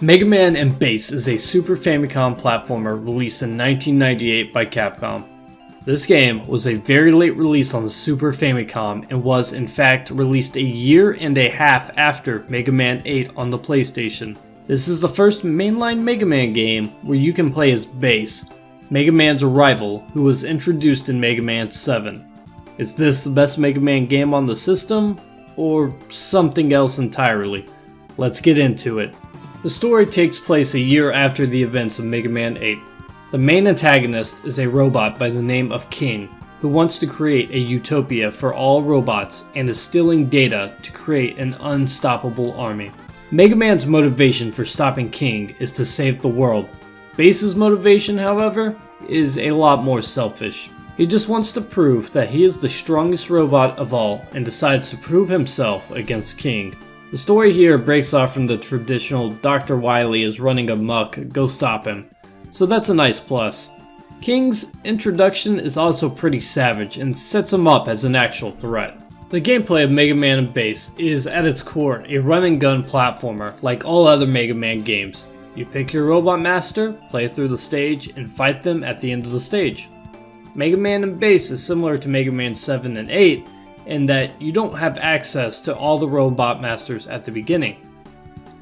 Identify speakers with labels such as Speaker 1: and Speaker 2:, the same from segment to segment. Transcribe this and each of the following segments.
Speaker 1: Mega Man and Bass is a Super Famicom platformer released in 1998 by Capcom. This game was a very late release on the Super Famicom and was in fact released a year and a half after Mega Man 8 on the PlayStation. This is the first mainline Mega Man game where you can play as Bass, Mega Man's rival who was introduced in Mega Man 7. Is this the best Mega Man game on the system, or something else entirely? Let's get into it. The story takes place a year after the events of Mega Man 8. The main antagonist is a robot by the name of King, who wants to create a utopia for all robots and is stealing data to create an unstoppable army. Mega Man's motivation for stopping King is to save the world. Bass's motivation, however, is a lot more selfish. He just wants to prove that he is the strongest robot of all and decides to prove himself against King. The story here breaks off from the traditional Dr. Wily is running amok, go stop him. So that's a nice plus. King's introduction is also pretty savage and sets him up as an actual threat. The gameplay of Mega Man and Bass is at its core a run and gun platformer like all other Mega Man games. You pick your robot master, play through the stage, and fight them at the end of the stage. Mega Man and Bass is similar to Mega Man 7 and 8 in that you don't have access to all the robot masters at the beginning.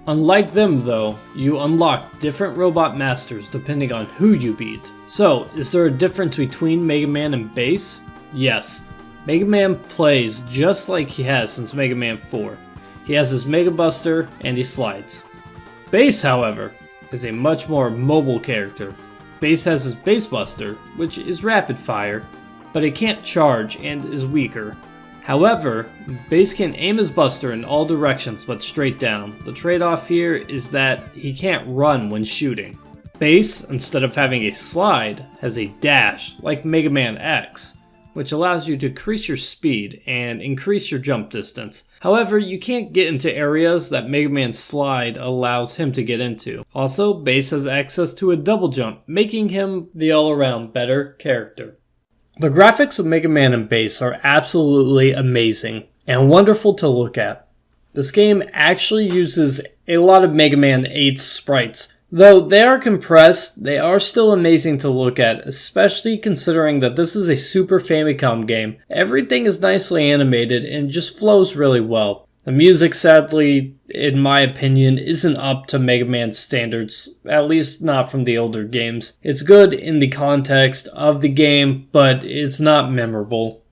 Speaker 1: Unlike them though, you unlock different robot masters depending on who you beat. So, is there a difference between Mega Man and Bass? Yes. Mega Man plays just like he has since Mega Man 4. He has his Mega Buster and he slides. Bass, however, is a much more mobile character. Bass has his Bass Buster, which is rapid fire, but it can't charge and is weaker. However, Bass can aim his buster in all directions but straight down. The trade-off here is that he can't run when shooting. Bass, instead of having a slide, has a dash like Mega Man X, which allows you to increase your speed and increase your jump distance. However, you can't get into areas that Mega Man's slide allows him to get into. Also, Bass has access to a double jump, making him the all-around better character. The graphics of Mega Man and Bass are absolutely amazing and wonderful to look at. This game actually uses a lot of Mega Man 8's sprites. Though they are compressed, they are still amazing to look at, especially considering that this is a Super Famicom game. Everything is nicely animated and just flows really well. The music, sadly, in my opinion, isn't up to Mega Man's standards, at least not from the older games. It's good in the context of the game, but it's not memorable.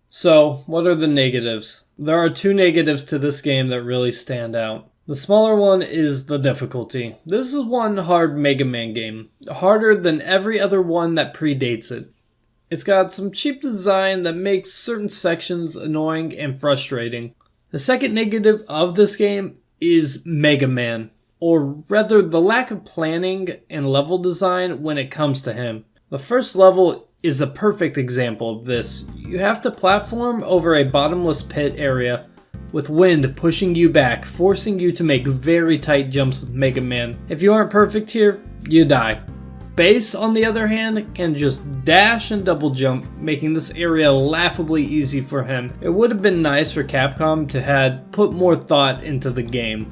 Speaker 1: So, what are the negatives? There are two negatives to this game that really stand out. The smaller one is the difficulty. This is one hard Mega Man game, harder than every other one that predates it. It's got some cheap design that makes certain sections annoying and frustrating. The second negative of this game is Mega Man, or rather the lack of planning and level design when it comes to him. The first level is a perfect example of this. You have to platform over a bottomless pit area with wind pushing you back, forcing you to make very tight jumps with Mega Man. If you aren't perfect here, you die. Bass, on the other hand, can just dash and double jump, making this area laughably easy for him. It would have been nice for Capcom to have put more thought into the game.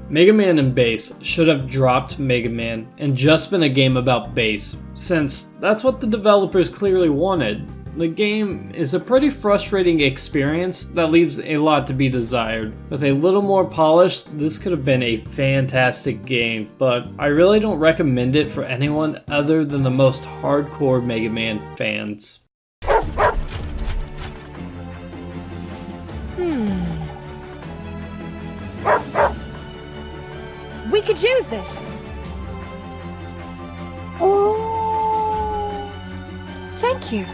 Speaker 1: Mega Man and Bass should have dropped Mega Man and just been a game about Bass, since that's what the developers clearly wanted. The game is a pretty frustrating experience that leaves a lot to be desired. With a little more polish, this could have been a fantastic game, but I really don't recommend it for anyone other than the most hardcore Mega Man fans.
Speaker 2: We could use this! Oh, thank you.